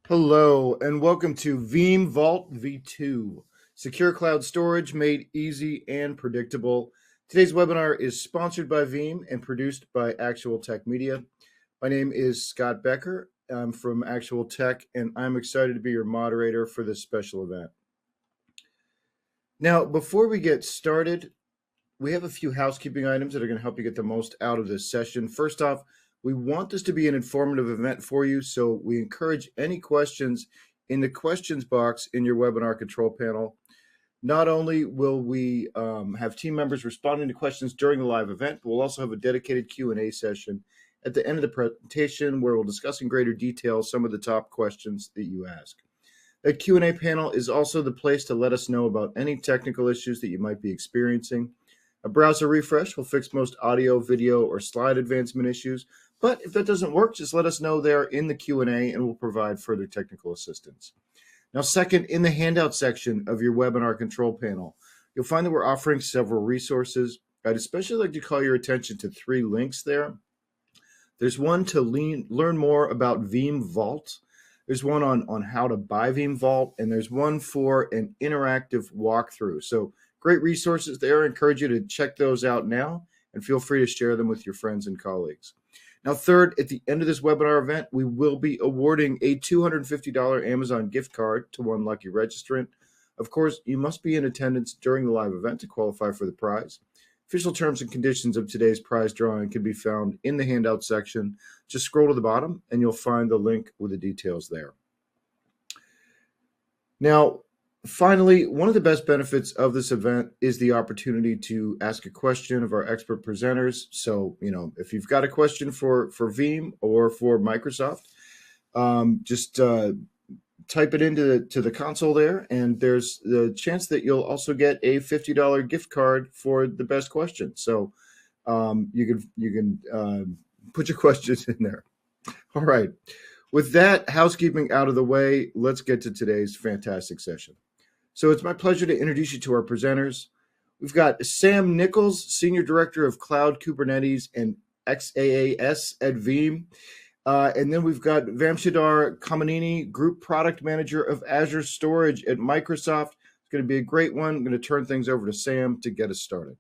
Hello, and welcome to Veeam Vault V2, secure cloud storage made easy and predictable. Today's webinar is sponsored by Veeam and produced by Actual Tech Media. My name is Scott Becker. I'm from Actual Tech, and I'm excited to be your moderator for this special event. Now, before we get started, we have a few housekeeping items that are going to help you get the most out of this session. First off, we want this to be an informative event for you, so we encourage any questions in the questions box in your webinar control panel. Not only will we have team members responding to questions during the live event, but we'll also have a dedicated Q&A session at the end of the presentation where we'll discuss in greater detail some of the top questions that you ask. That Q&A panel is also the place to let us know about any technical issues that you might be experiencing. A browser refresh will fix most audio, video, or slide advancement issues, but if that doesn't work, just let us know there in the Q&A and we'll provide further technical assistance. Now, second, in the handout section of your webinar control panel, you'll find that we're offering several resources. I'd especially like to call your attention to 3 links there. There's one to learn more about Veeam Vault. There's one on how to buy Veeam Vault, and there's one for an interactive walkthrough. So great resources there. I encourage you to check those out now and feel free to share them with your friends and colleagues. Now, third, at the end of this webinar event, we will be awarding a $250 Amazon gift card to one lucky registrant. Of course, you must be in attendance during the live event to qualify for the prize. Official terms and conditions of today's prize drawing can be found in the handout section. Just scroll to the bottom and you'll find the link with the details there. Now, finally, one of the best benefits of this event is the opportunity to ask a question of our expert presenters. So, if you've got a question for Veeam or for Microsoft, just type it into the console there, and there's the chance that you'll also get a $50 gift card for the best question. So you can put your questions in there. All right. With that housekeeping out of the way, let's get to today's fantastic session. So it's my pleasure to introduce you to our presenters. We've got Sam Nichols, Senior Director of Cloud Kubernetes and XaaS at Veeam. And then we've got Vamshidhar Kamanini, Group Product Manager of Azure Storage at Microsoft. It's going to be a great one. I'm going to turn things over to Sam to get us started.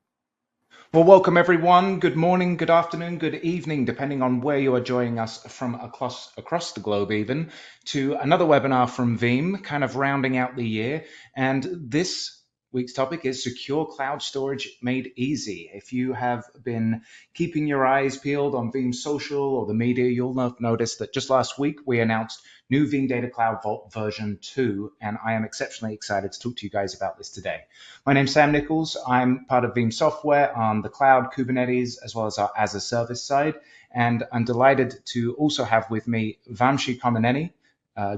Well, welcome everyone. Good morning, good afternoon, good evening, depending on where you are joining us from across the globe even, to another webinar from Veeam, kind of rounding out the year. And this week's topic is Secure Cloud Storage Made Easy. If you have been keeping your eyes peeled on Veeam Social or the media, you'll notice that just last week we announced new Veeam Data Cloud Vault version 2, and I am exceptionally excited to talk to you guys about this today. My name's Sam Nichols. I'm part of Veeam Software on the cloud, Kubernetes, as well as our as a service side, and I'm delighted to also have with me Vamshi Kamaneni,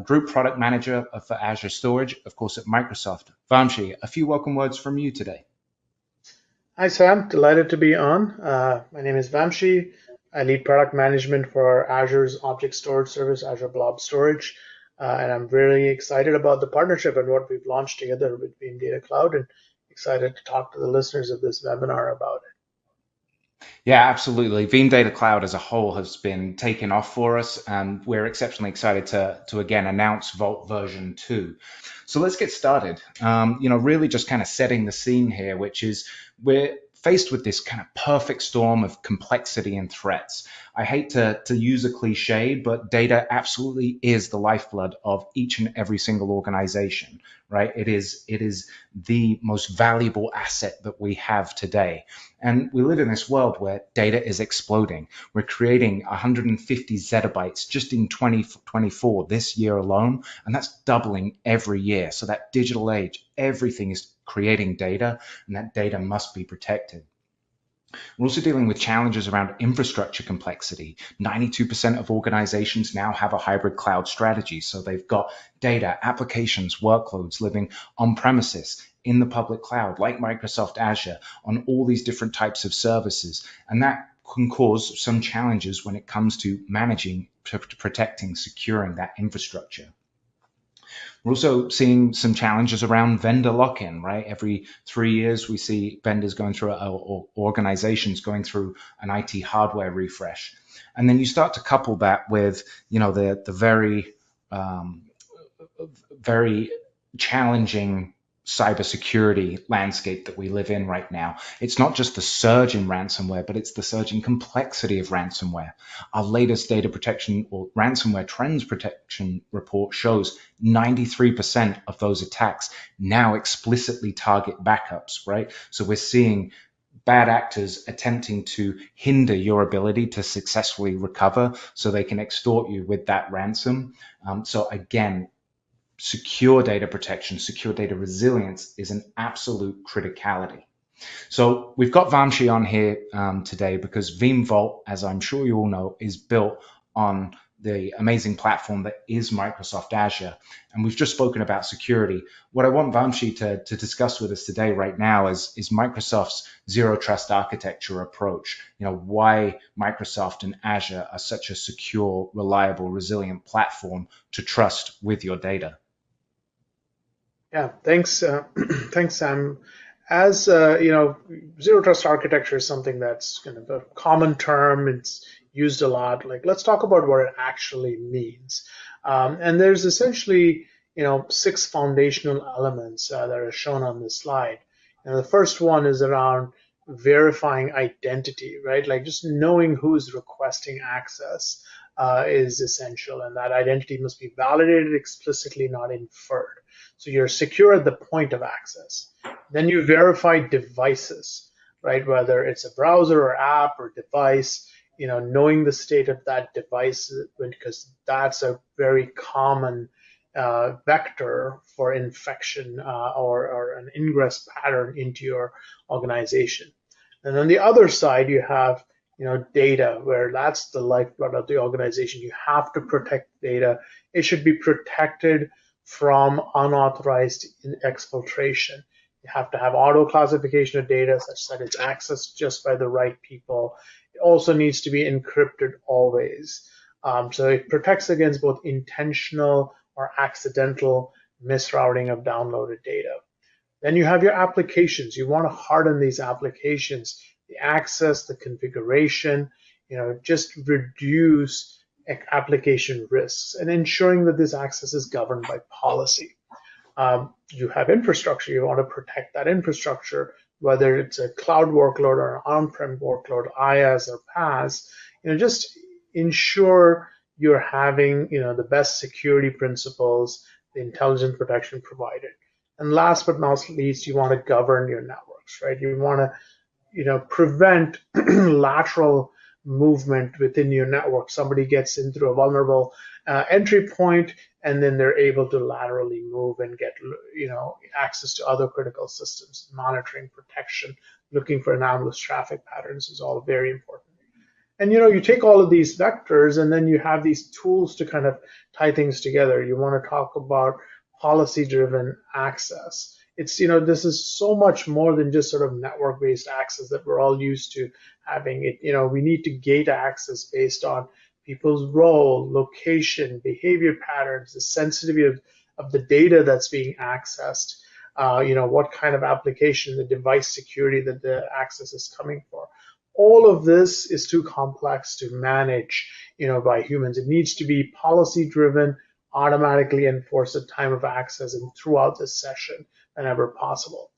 Group Product Manager for Azure Storage, of course, at Microsoft. Vamshi, a few welcome words from you today. Hi, Sam. Delighted to be on. My name is Vamshi. I lead product management for Azure's object storage service, Azure Blob Storage. And I'm really excited about the partnership and what we've launched together with Veeam Data Cloud, and excited to talk to the listeners of this webinar about it. Yeah, absolutely. Veeam Data Cloud as a whole has been taken off for us, and we're exceptionally excited to again announce Vault version 2. So let's get started. Really just kind of setting the scene here, which is we're faced with this kind of perfect storm of complexity and threats. I hate to use a cliche, but data absolutely is the lifeblood of each and every single organization, right? It is the most valuable asset that we have today. And we live in this world where data is exploding. We're creating 150 zettabytes just in 2024, this year alone, and that's doubling every year. So that digital age, everything is creating data, and that data must be protected. We're also dealing with challenges around infrastructure complexity. 92% of organizations now have a hybrid cloud strategy. So they've got data, applications, workloads living on premises, in the public cloud, like Microsoft Azure, on all these different types of services. And that can cause some challenges when it comes to managing, protecting, securing that infrastructure. We're also seeing some challenges around vendor lock-in, right? Every 3 years, we see vendors going through, or organizations going through an IT hardware refresh. And then you start to couple that with, the very very challenging cybersecurity landscape that we live in right now. It's not just the surge in ransomware, but it's the surge in complexity of ransomware. Our latest data protection or ransomware trends protection report shows 93% of those attacks now explicitly target backups, right? So we're seeing bad actors attempting to hinder your ability to successfully recover so they can extort you with that ransom. So again, secure data protection, secure data resilience is an absolute criticality. So we've got Vamshi on here today because Veeam Vault, as I'm sure you all know, is built on the amazing platform that is Microsoft Azure. And we've just spoken about security. What I want Vamshi to discuss with us today right now is Microsoft's zero trust architecture approach. Why Microsoft and Azure are such a secure, reliable, resilient platform to trust with your data. Yeah, thanks, thanks, Sam. As zero trust architecture is something that's kind of a common term. It's used a lot. Like, let's talk about what it actually means. And there's essentially, 6 foundational elements that are shown on this slide. And the first one is around verifying identity, right? Like just knowing who's requesting access is essential, and that identity must be validated explicitly, not inferred. So you're secure at the point of access. Then you verify devices, right? Whether it's a browser or app or device, knowing the state of that device, because that's a very common vector for infection or an ingress pattern into your organization. And on the other side, you have data, where that's the lifeblood of the organization. You have to protect data. It should be protected from unauthorized exfiltration. You have to have auto classification of data such that it's accessed just by the right people. It also needs to be encrypted always. So it protects against both intentional or accidental misrouting of downloaded data. Then you have your applications. You want to harden these applications, the access, the configuration, just reduce application risks and ensuring that this access is governed by policy. You have infrastructure. You want to protect that infrastructure, whether it's a cloud workload or an on-prem workload, IaaS or PaaS. Just ensure you're having the best security principles, the intelligent protection provided. And last but not least, you want to govern your networks, right? You want to prevent lateral movement within your network. Somebody gets in through a vulnerable entry point, and then they're able to laterally move and get access to other critical systems. Monitoring, protection, looking for anomalous traffic patterns is all very important. And you take all of these vectors, and then you have these tools to kind of tie things together. You want to talk about policy-driven access. It's this is so much more than just sort of network-based access that we're all used to having. We need to gate access based on people's role, location, behavior patterns, the sensitivity of the data that's being accessed. What kind of application, the device security that the access is coming for. All of this is too complex to manage, by humans. It needs to be policy-driven, automatically enforced at time of access and throughout the session whenever possible.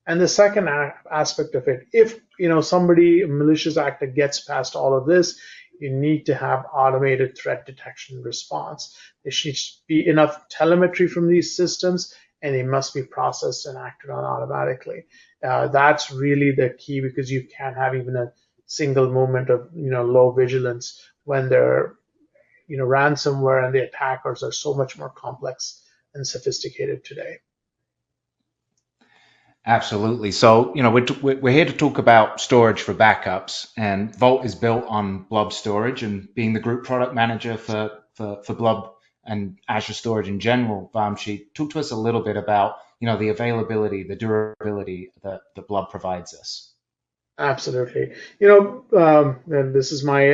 And the second aspect of it, if somebody, a malicious actor, gets past all of this, you need to have automated threat detection and response. There should be enough telemetry from these systems, and they must be processed and acted on automatically. That's really the key, because you can't have even a single moment of low vigilance when they're ransomware and the attackers are so much more complex and sophisticated today. Absolutely. So, we're here to talk about storage for backups, and Vault is built on Blob Storage. And being the group product manager for Blob and Azure Storage in general, Vamshi, talk to us a little bit about the availability, the durability that Blob provides us. Absolutely. And this is my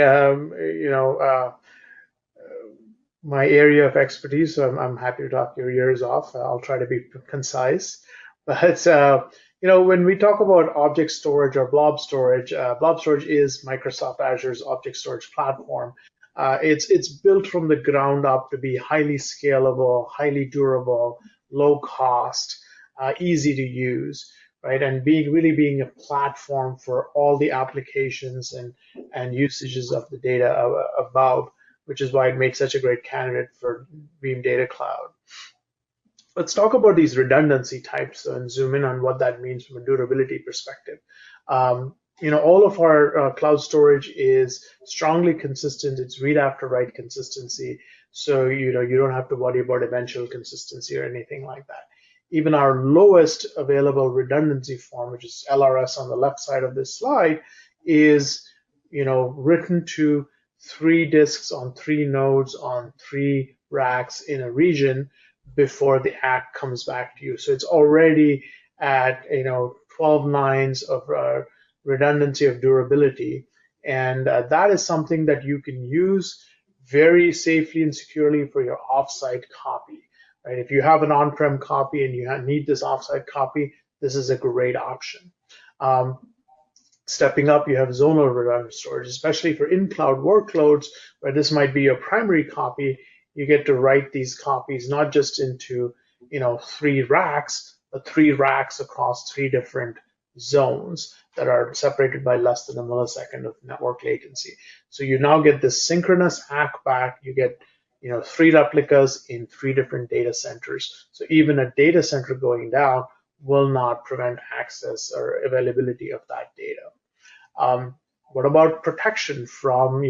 my area of expertise, so I'm happy to talk your ears off. I'll try to be concise. But when we talk about object storage or blob storage is Microsoft Azure's object storage platform. It's built from the ground up to be highly scalable, highly durable, low cost, easy to use, right? And being a platform for all the applications and usages of the data above, which is why it makes such a great candidate for Veeam Data Cloud. Let's talk about these redundancy types and zoom in on what that means from a durability perspective. All of our cloud storage is strongly consistent. It's read after write consistency. So, you don't have to worry about eventual consistency or anything like that. Even our lowest available redundancy form, which is LRS on the left side of this slide, is, written to 3 disks on 3 nodes on 3 racks in a region before the act comes back to you. So it's already at 12 nines of redundancy of durability, and that is something that you can use very safely and securely for your offsite copy. Right? If you have an on-prem copy and you need this offsite copy, this is a great option. Stepping up, you have zonal redundant storage, especially for in-cloud workloads where this might be your primary copy. You get to write these copies not just into 3 racks, but 3 racks across 3 different zones that are separated by less than a millisecond of network latency. So you now get this synchronous ACK back. You get 3 replicas in 3 different data centers. So even a data center going down will not prevent access or availability of that data. What about protection from,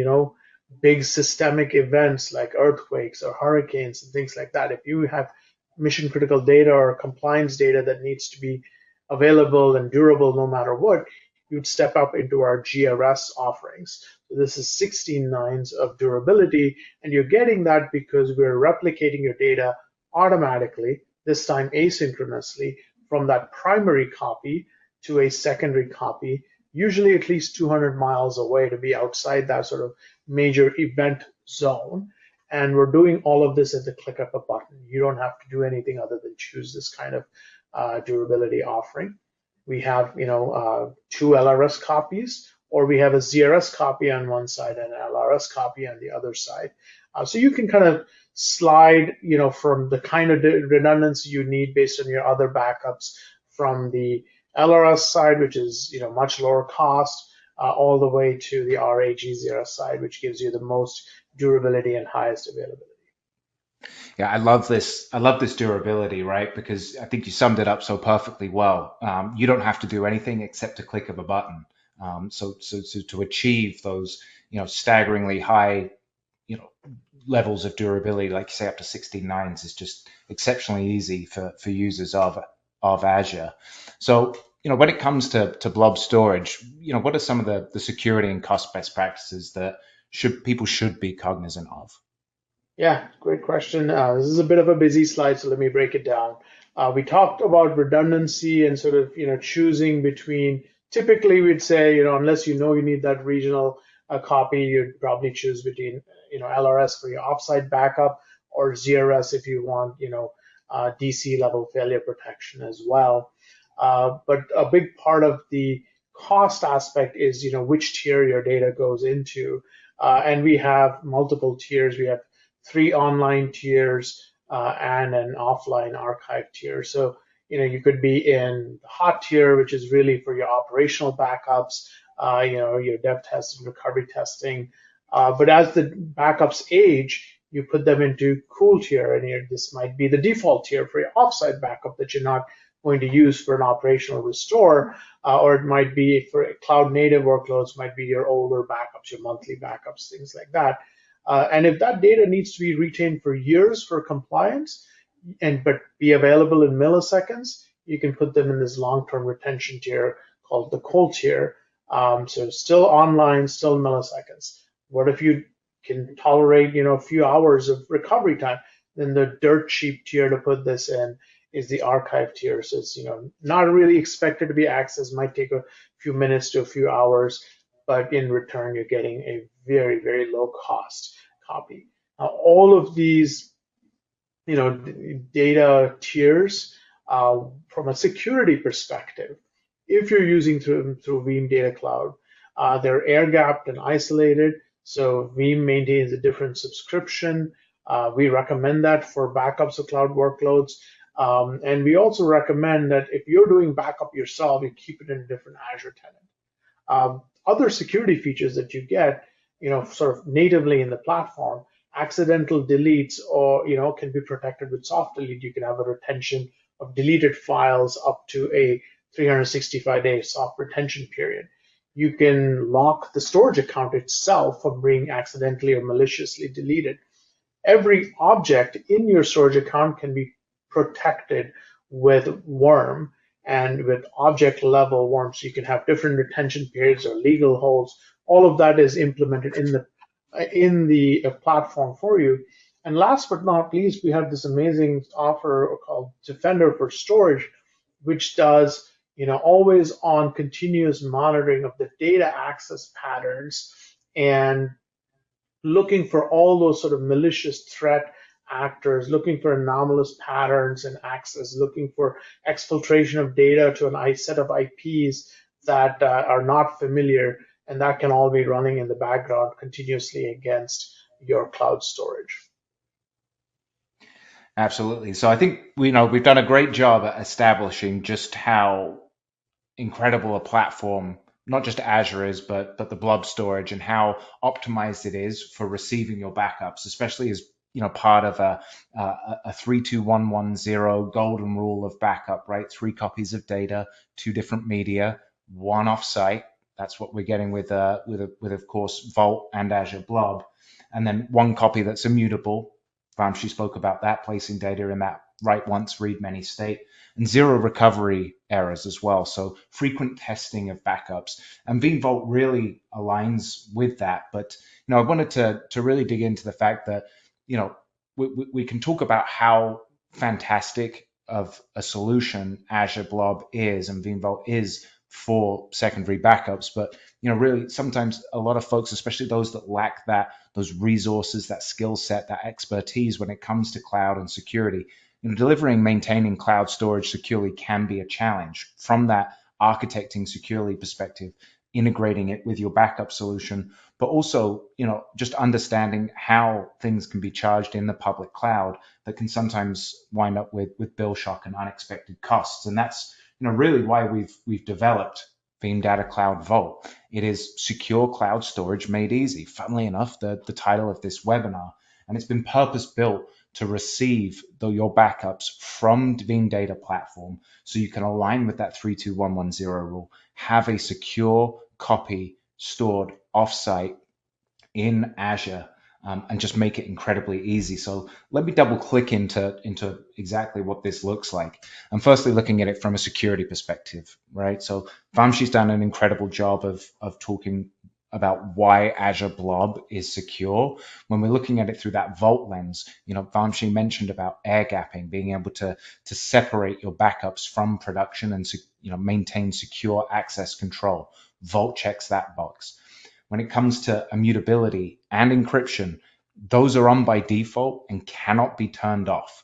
big systemic events like earthquakes or hurricanes and things like that? If you have mission critical data or compliance data that needs to be available and durable no matter what, you'd step up into our GRS offerings. So this is 16 nines of durability, and you're getting that because we're replicating your data automatically, this time asynchronously, from that primary copy to a secondary copy, usually at least 200 miles away to be outside that sort of major event zone. And we're doing all of this at the click of a button. You don't have to do anything other than choose this kind of durability offering. We have, 2 LRS copies, or we have a ZRS copy on one side and an LRS copy on the other side. So you can kind of slide, from the kind of redundancy you need based on your other backups from the LRS side, which is much lower cost, all the way to the RAG0 side, which gives you the most durability and highest availability. Yeah, I love this. I love this durability, right? Because I think you summed it up so perfectly well. You don't have to do anything except a click of a button. So to achieve those, staggeringly high, levels of durability, like you say, up to 16 nines, is just exceptionally easy for users of Azure. So, when it comes to blob storage, what are some of the security and cost best practices that people should be cognizant of? Yeah, great question. This is a bit of a busy slide, so let me break it down. We talked about redundancy and sort of choosing between. Typically, we'd say unless you need that regional copy, you'd probably choose between LRS for your offsite backup or ZRS if you want DC level failure protection as well. But a big part of the cost aspect is which tier your data goes into, and we have multiple tiers. We have 3 online tiers and an offline archive tier. So you could be in the hot tier, which is really for your operational backups, your dev test and recovery testing. But as the backups age, you put them into cool tier, and this might be the default tier for your offsite backup that you're not going to use for an operational restore, or it might be for cloud native workloads, might be your older backups, your monthly backups, things like that. And if that data needs to be retained for years for compliance, but be available in milliseconds, you can put them in this long-term retention tier called the cold tier. So still online, still milliseconds. What if you can tolerate, a few hours of recovery time? Then the dirt cheap tier to put this in is the archive tier. So it's, not really expected to be accessed, might take a few minutes to a few hours, but in return, you're getting a very, very low cost copy. Now, all of these, data tiers, from a security perspective, if you're using through Veeam Data Cloud, they're air gapped and isolated. So Veeam maintains a different subscription. We recommend that for backups of cloud workloads. And we also recommend that if you're doing backup yourself, you keep it in a different Azure tenant. Other security features that you get, sort of natively in the platform, accidental deletes or, can be protected with soft delete. You can have a retention of deleted files up to a 365-day soft retention period. You can lock the storage account itself from being accidentally or maliciously deleted. Every object in your storage account can be protected with worm and with object level worm. So you can have different retention periods or legal holds. All of that is implemented in the platform for you. And last but not least, we have this amazing offer called Defender for Storage, which does always on continuous monitoring of the data access patterns and looking for all those sort of malicious threat actors, looking for anomalous patterns and access, looking for exfiltration of data to a set of IPs that are not familiar, and that can all be running in the background continuously against your cloud storage. Absolutely. So I think we've done a great job at establishing just how incredible a platform not just Azure is, but the blob storage and how optimized it is for receiving your backups, especially as part of a 32110 golden rule of backup, right? 3 copies of data, 2 different media, 1 offsite. That's what we're getting with of course Vault and Azure Blob, and then 1 copy that's immutable. Vamshi spoke about that, placing data in that write once, read many state, and 0 recovery errors as well. So frequent testing of backups, and Veeam Vault really aligns with that. But I wanted to really dig into the fact that we can talk about how fantastic of a solution Azure Blob is and Veeam Vault is for secondary backups, but really sometimes a lot of folks, especially those that lack those resources, that skill set, that expertise when it comes to cloud and security, delivering, maintaining cloud storage securely can be a challenge. From that architecting securely perspective, integrating it with your backup solution, but also, just understanding how things can be charged in the public cloud that can sometimes wind up with bill shock and unexpected costs. And that's, really why we've developed Veeam Data Cloud Vault. It is secure cloud storage made easy. Funnily enough, the title of this webinar, and it's been purpose built to receive your backups from Veeam Data Platform so you can align with that 32110 rule, have a secure copy stored offsite in Azure, and just make it incredibly easy. So let me double click into exactly what this looks like. I'm firstly looking at it from a security perspective, right? So Vamshi's done an incredible job of talking about why Azure Blob is secure. When we're looking at it through that Vault lens, Vamshi mentioned about air gapping, being able to separate your backups from production and maintain secure access control. Vault checks that box. When it comes to immutability and encryption, those are on by default and cannot be turned off.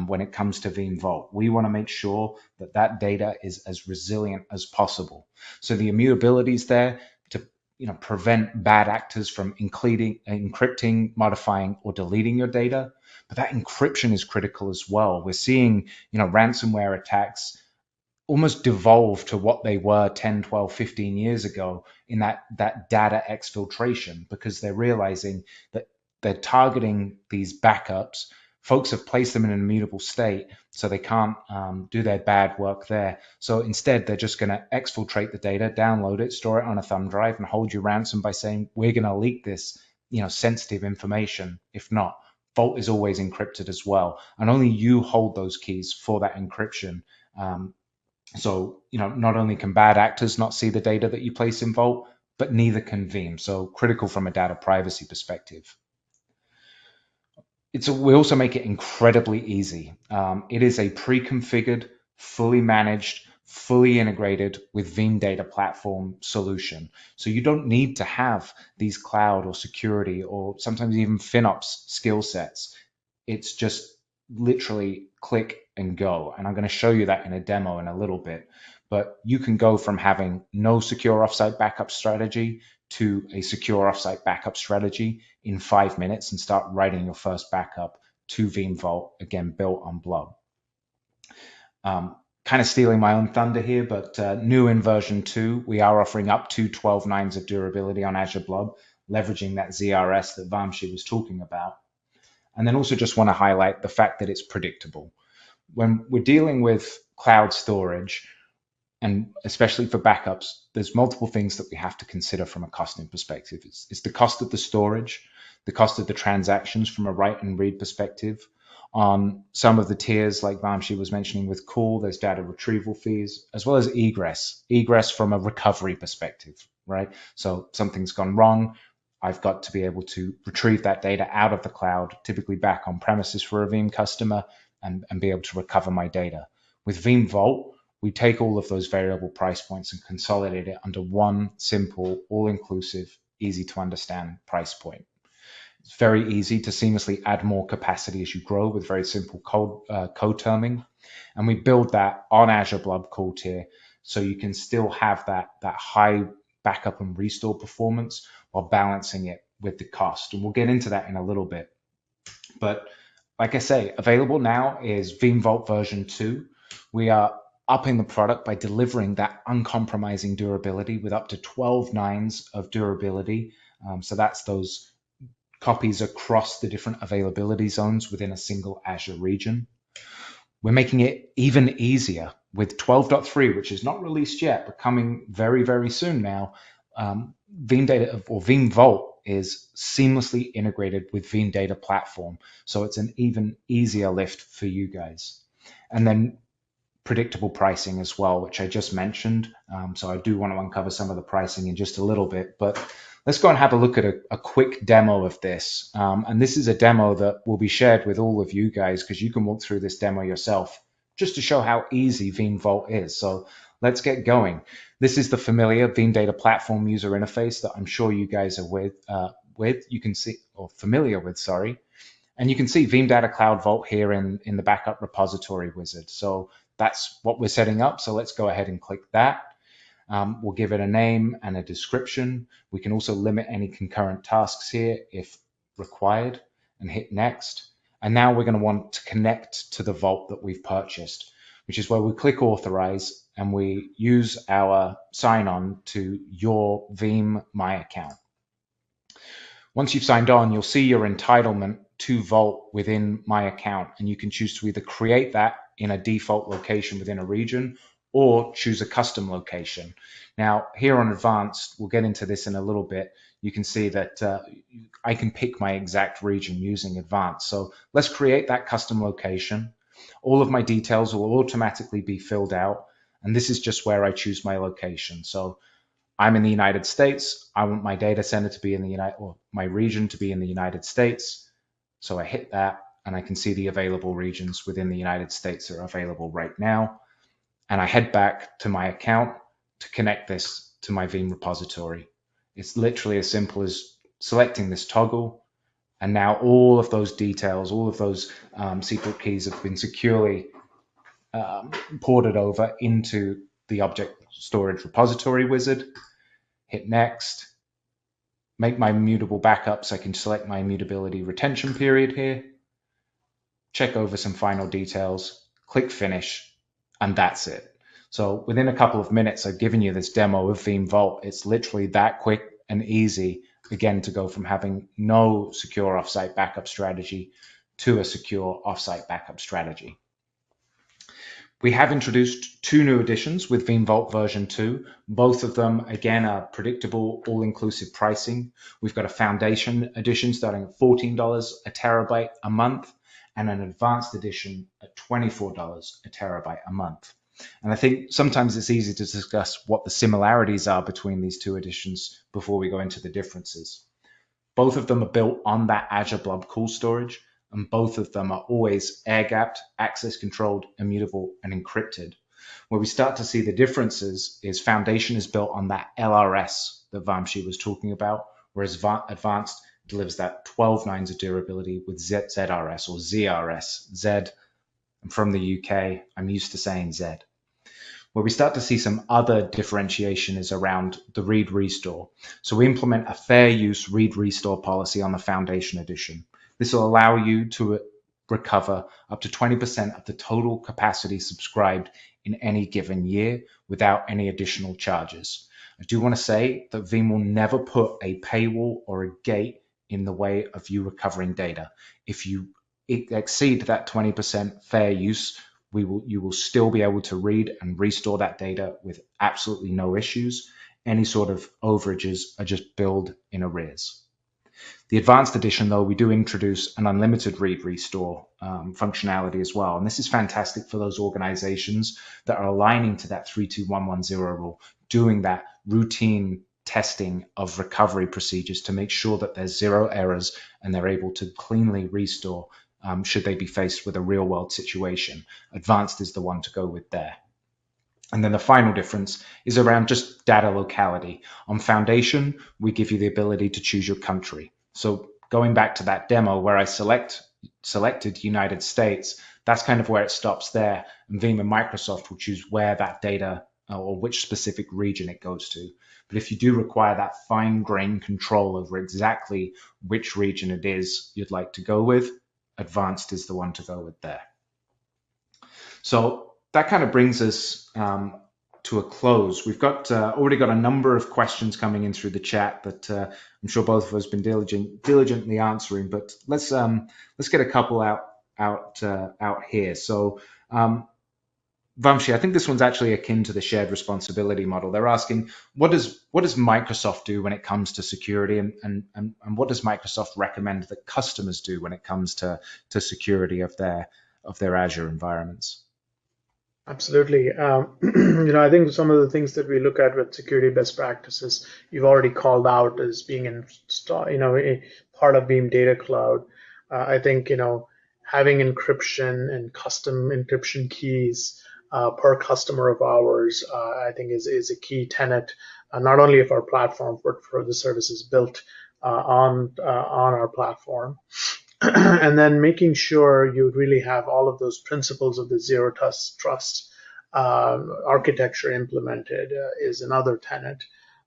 When it comes to Veeam Vault, we want to make sure that data is as resilient as possible. So the immutability is there to prevent bad actors from encrypting, modifying, or deleting your data. But that encryption is critical as well. We're seeing ransomware attacks almost devolve to what they were 10, 12, 15 years ago in that data exfiltration, because they're realizing that they're targeting these backups. Folks have placed them in an immutable state, so they can't do their bad work there. So instead, they're just going to exfiltrate the data, download it, store it on a thumb drive, and hold you ransom by saying, we're going to leak this sensitive information. If not, Vault is always encrypted as well, and only you hold those keys for that encryption. So, not only can bad actors not see the data that you place in Vault, but neither can Veeam. So critical from a data privacy perspective. We also make it incredibly easy. It is a pre-configured, fully managed, fully integrated with Veeam Data Platform solution. So you don't need to have these cloud or security or sometimes even FinOps skill sets. It's just literally click and go. And I'm going to show you that in a demo in a little bit. but you can go from having no secure offsite backup strategy to a secure offsite backup strategy in 5 minutes and start writing your first backup to Veeam Vault, again, built on Blob. Kind of stealing my own thunder here, but new in version 2, we are offering up to 12 nines of durability on Azure Blob, leveraging that ZRS that Vamshi was talking about. And then also just want to highlight the fact that it's predictable. When we're dealing with cloud storage, and especially for backups, there's multiple things that we have to consider from a costing perspective. It's the cost of the storage, the cost of the transactions from a write and read perspective. On some of the tiers, like Vamshi was mentioning with call, there's data retrieval fees, as well as egress from a recovery perspective, right? So something's gone wrong. I've got to be able to retrieve that data out of the cloud, typically back on premises for a Veeam customer, and be able to recover my data. With Veeam Vault, we take all of those variable price points and consolidate it under one simple, all-inclusive, easy to understand price point. It's very easy to seamlessly add more capacity as you grow with very simple code terming. And we build that on Azure Blob Core tier, so you can still have that high backup and restore performance while balancing it with the cost. And we'll get into that in a little bit. But like I say, available now is Veeam Vault version 2. We are upping the product by delivering that uncompromising durability with up to 12 nines of durability. So that's those copies across the different availability zones within a single Azure region. We're making it even easier with 12.3, which is not released yet, but coming very, very soon now. Veeam Data or Veeam Vault is seamlessly integrated with Veeam Data Platform. So it's an even easier lift for you guys. And then predictable pricing as well, which I just mentioned. So I do want to uncover some of the pricing in just a little bit, but let's go and have a look at a quick demo of this. And this is a demo that will be shared with all of you guys because you can walk through this demo yourself just to show how easy Veeam Vault is. So let's get going. This is the familiar Veeam Data Platform user interface that I'm sure you guys are you can see, or familiar with, sorry. And you can see Veeam Data Cloud Vault here in the backup repository wizard. So that's what we're setting up. So let's go ahead and click that. We'll give it a name and a description. We can also limit any concurrent tasks here if required and hit next. And now we're going to want to connect to the vault that we've purchased, which is where we click authorize and we use our sign-on to your Veeam My account. Once you've signed on, you'll see your entitlement to Vault within My account, and you can choose to either create that in a default location within a region or choose a custom location. Now, here on Advanced, we'll get into this in a little bit. You can see that I can pick my exact region using Advanced. So let's create that custom location. All of my details will automatically be filled out, and this is just where I choose my location. So I'm in the United States. I want my data center to be in the my region to be in the United States. So I hit that and I can see the available regions within the United States that are available right now. And I head back to my account to connect this to my Veeam repository. It's literally as simple as selecting this toggle. And now all of those details, all of those secret keys have been securely ported over into the object storage repository wizard. Hit next, make my immutable backups. I can select my immutability retention period here, check over some final details, click finish, and that's it. So within a couple of minutes, I've given you this demo of Veeam Vault. It's literally that quick and easy, again, to go from having no secure offsite backup strategy to a secure offsite backup strategy. We have introduced 2 new additions with Veeam Vault version 2. Both of them, again, are predictable, all-inclusive pricing. We've got a foundation edition starting at $14 a terabyte a month and an advanced edition at $24 a terabyte a month. And I think sometimes it's easy to discuss what the similarities are between these 2 editions before we go into the differences. Both of them are built on that Azure Blob Cool storage, and both of them are always air-gapped, access-controlled, immutable, and encrypted. Where we start to see the differences is Foundation is built on that LRS that Vamshi was talking about, whereas Advanced delivers that 12 nines of durability with ZRS or ZRS. Z, I'm from the UK, I'm used to saying Z. Where we start to see some other differentiation is around the read restore. So we implement a fair use read restore policy on the Foundation Edition. This will allow you to recover up to 20% of the total capacity subscribed in any given year without any additional charges. I do want to say that Veeam will never put a paywall or a gate in the way of you recovering data. If you exceed that 20% fair use, you will still be able to read and restore that data with absolutely no issues. Any sort of overages are just billed in arrears. The advanced edition, though, we do introduce an unlimited read restore functionality as well. And this is fantastic for those organizations that are aligning to that 32110 rule, doing that routine testing of recovery procedures to make sure that there's zero errors and they're able to cleanly restore should they be faced with a real world situation. Advanced is the one to go with there. And then the final difference is around just data locality. On Foundation, we give you the ability to choose your country. So going back to that demo where I selected United States, that's kind of where it stops there. And Veeam and Microsoft will choose where that data or which specific region it goes to. But if you do require that fine-grained control over exactly which region it is you'd like to go with, Advanced is the one to go with there. So that kind of brings us to a close. We've got already got a number of questions coming in through the chat that I'm sure both of us have been diligently answering. But let's get a couple out here. So Vamshi, I think this one's actually akin to the shared responsibility model. They're asking, what does Microsoft do when it comes to security, and what does Microsoft recommend that customers do when it comes to security of their Azure environments? Absolutely. I think some of the things that we look at with security best practices, you've already called out as being a part of Veeam Data Cloud. I think, having encryption and custom encryption keys per customer of ours, I think is a key tenet, not only of our platform, but for the services built on our platform. And then making sure you really have all of those principles of the zero trust architecture implemented is another tenet.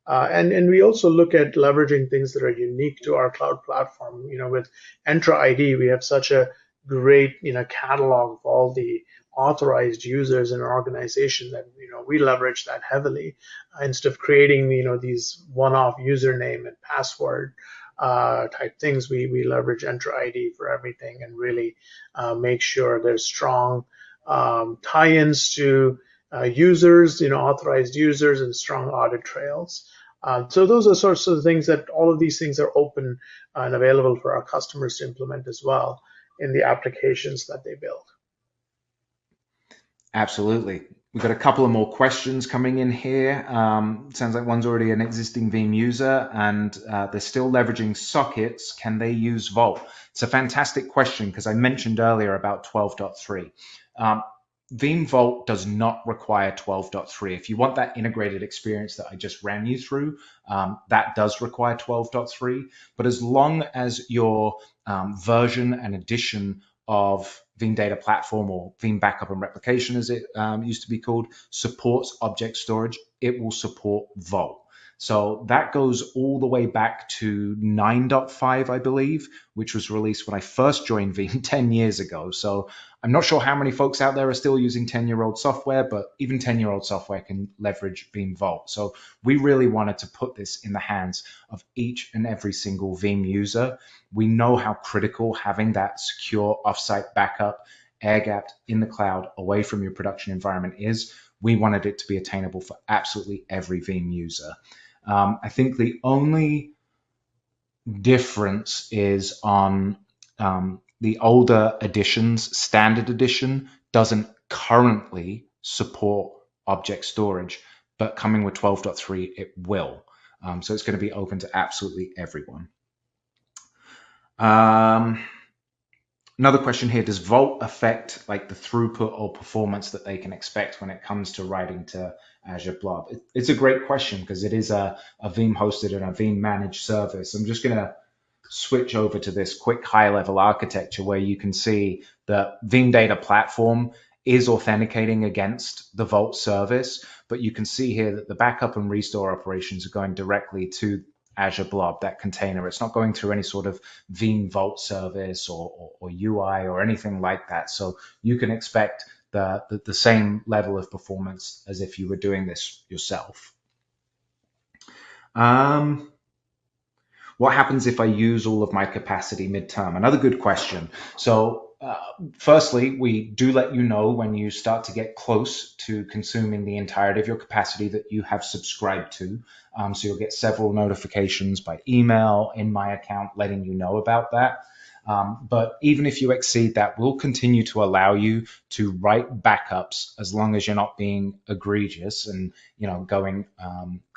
And we also look at leveraging things that are unique to our cloud platform. With Entra ID, we have such a great catalog of all the authorized users in our organization that we leverage that heavily instead of creating these one-off username and password type things. We leverage Entra ID for everything and really make sure there's strong tie-ins to users, authorized users, and strong audit trails. So those are sorts of things that all of these things are open and available for our customers to implement as well in the applications that they build. Absolutely. We've got a couple of more questions coming in here. Sounds like one's already an existing Veeam user and they're still leveraging sockets. Can they use Vault? It's a fantastic question because I mentioned earlier about 12.3. Veeam Vault does not require 12.3. If you want that integrated experience that I just ran you through, that does require 12.3. But as long as your version and edition of Veeam Data Platform, or Veeam Backup and Replication as it used to be called, supports object storage, it will support Vault. So that goes all the way back to 9.5, I believe, which was released when I first joined Veeam 10 years ago. So I'm not sure how many folks out there are still using 10-year-old software, but even 10-year-old software can leverage Veeam Vault. So we really wanted to put this in the hands of each and every single Veeam user. We know how critical having that secure offsite backup, air-gapped in the cloud away from your production environment is. We wanted it to be attainable for absolutely every Veeam user. I think the only difference is on the older editions. Standard edition doesn't currently support object storage, but coming with 12.3, it will. So it's going to be open to absolutely everyone. Another question here, does Vault affect like the throughput or performance that they can expect when it comes to writing to Azure Blob? It's a great question because it is a Veeam hosted and a Veeam managed service. I'm just going to switch over to this quick high level architecture where you can see the Veeam Data Platform is authenticating against the Vault service, but you can see here that the backup and restore operations are going directly to Azure Blob, that container. It's not going through any sort of Veeam Vault service or UI or anything like that. So you can expect the same level of performance as if you were doing this yourself. What happens if I use all of my capacity midterm? Another good question. So firstly, we do let you know when you start to get close to consuming the entirety of your capacity that you have subscribed to. So you'll get several notifications by email, in my account, letting you know about that. But even if you exceed that, we'll continue to allow you to write backups as long as you're not being egregious and going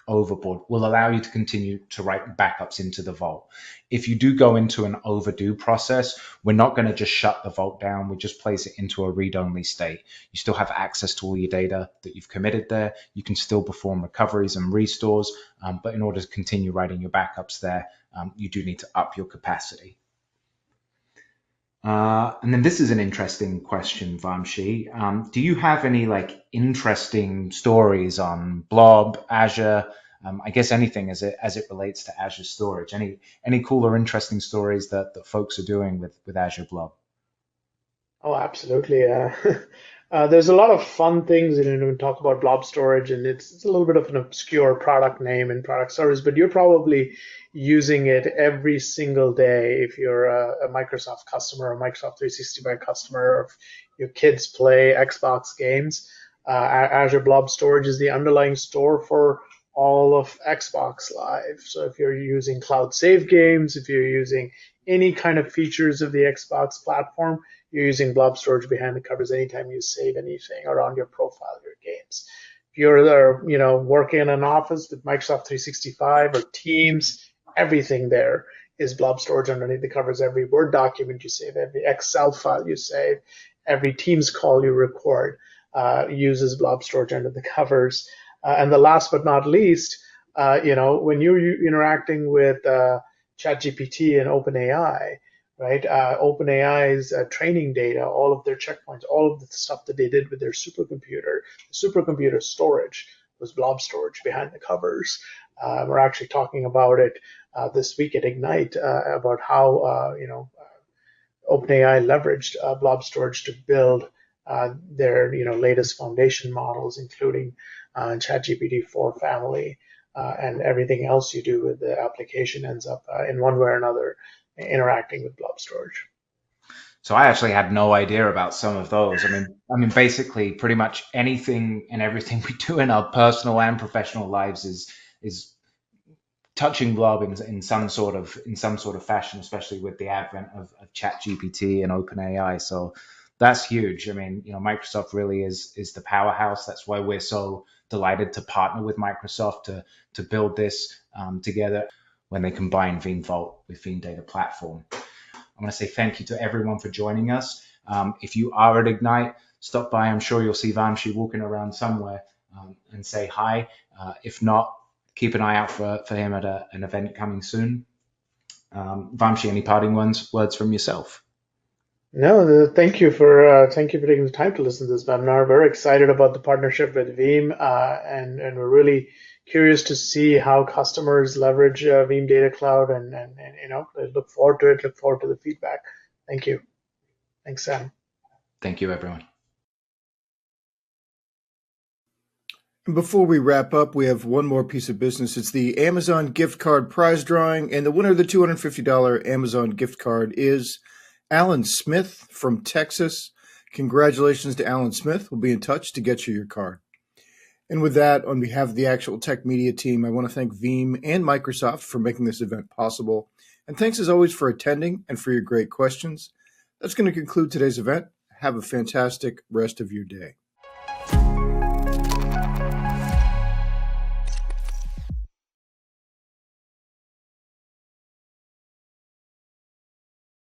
overboard. Will allow you to continue to write backups into the Vault. If you do go into an overdue process, we're not going to just shut the Vault down. We just place it into a read-only state. You still have access to all your data that you've committed there. You can still perform recoveries and restores, but in order to continue writing your backups there, you do need to up your capacity. And then this is an interesting question, Vamshi. Do you have any interesting stories on Blob, Azure? I guess anything as it relates to Azure storage. Any cool or interesting stories that folks are doing with Azure Blob? Oh, absolutely. There's a lot of fun things when we talk about blob storage, and it's a little bit of an obscure product name and product service, but you're probably using it every single day if you're a Microsoft customer, a Microsoft 365 customer, or if your kids play Xbox games. Azure Blob Storage is the underlying store for all of Xbox Live. So if you're using cloud save games, if you're using any kind of features of the Xbox platform, you're using blob storage behind the covers anytime you save anything around your profile, your games. If you're there, working in an office with Microsoft 365 or Teams, everything there is blob storage underneath the covers. Every Word document you save, every Excel file you save, every Teams call you record uses blob storage under the covers. And the last but not least, when you're interacting with ChatGPT and OpenAI, right? OpenAI's training data, all of their checkpoints, all of the stuff that they did with their supercomputer storage was blob storage behind the covers. We're actually talking about it this week at Ignite about how OpenAI leveraged blob storage to build their latest foundation models, including ChatGPT 4 family, and everything else you do with the application ends up in one way or another interacting with blob storage. So I actually had no idea about some of those. I mean, basically, pretty much anything and everything we do in our personal and professional lives is touching Blob in some sort of fashion, especially with the advent of ChatGPT and OpenAI. So that's huge. I mean, Microsoft really is the powerhouse. That's why we're so delighted to partner with Microsoft to build this together when they combine Veeam Vault with Veeam Data Platform. I want to say thank you to everyone for joining us. If you are at Ignite, stop by. I'm sure you'll see Vamshi walking around somewhere and say hi. If not, keep an eye out for him at an event coming soon. Vamshi, any parting words from yourself? No, thank you for taking the time to listen to this webinar. Very excited about the partnership with Veeam, and we're really curious to see how customers leverage Veeam Data Cloud, and look forward to it. Look forward to the feedback. Thank you. Thanks, Sam. Thank you, everyone. And before we wrap up, we have one more piece of business. It's the Amazon gift card prize drawing, and the winner of the $250 Amazon gift card is Alan Smith from Texas. Congratulations to Alan Smith. We'll be in touch to get you your card. And with that, on behalf of the Actual Tech Media team, I want to thank Veeam and Microsoft for making this event possible. And thanks as always for attending and for your great questions. That's going to conclude today's event. Have a fantastic rest of your day.